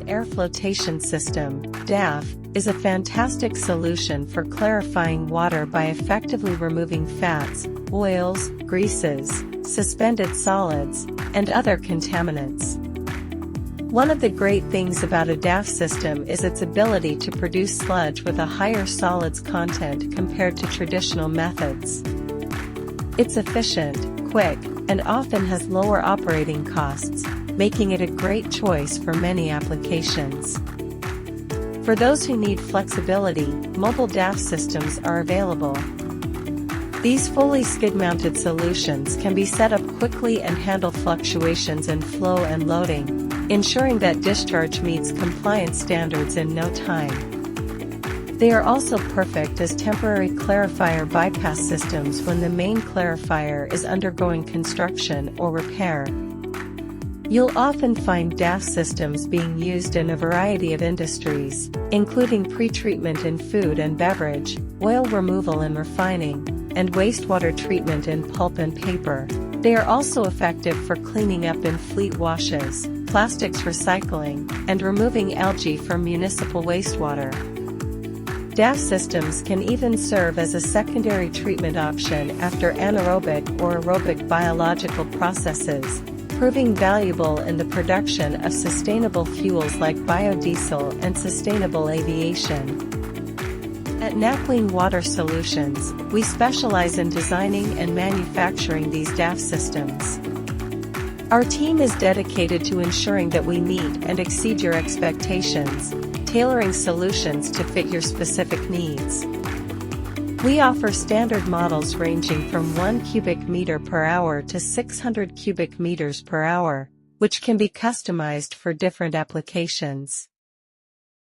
Dissolved Air Flotation System, DAF, is a fantastic solution for clarifying water by effectively removing fats, oils, greases, suspended solids, and other contaminants. One of the great things about a DAF system is its ability to produce sludge with a higher solids content compared to traditional methods. It's efficient, quick, and often has lower operating costs, making it a great choice for many applications. For those who need flexibility, mobile DAF systems are available. These fully skid-mounted solutions can be set up quickly and handle fluctuations in flow and loading, ensuring that discharge meets compliance standards in no time. They are also perfect as temporary clarifier bypass systems when the main clarifier is undergoing construction or repair. You'll often find DAF systems being used in a variety of industries, including pretreatment in food and beverage, oil removal and refining, and wastewater treatment in pulp and paper. They are also effective for cleaning up in fleet washes, plastics recycling, and removing algae from municipal wastewater. DAF systems can even serve as a secondary treatment option after anaerobic or aerobic biological processes, proving valuable in the production of sustainable fuels like biodiesel and sustainable aviation. At Nakclean Water Solutions, we specialize in designing and manufacturing these DAF systems. Our team is dedicated to ensuring that we meet and exceed your expectations, tailoring solutions to fit your specific needs. We offer standard models ranging from 1 cubic meter per hour to 600 cubic meters per hour, which can be customized for different applications.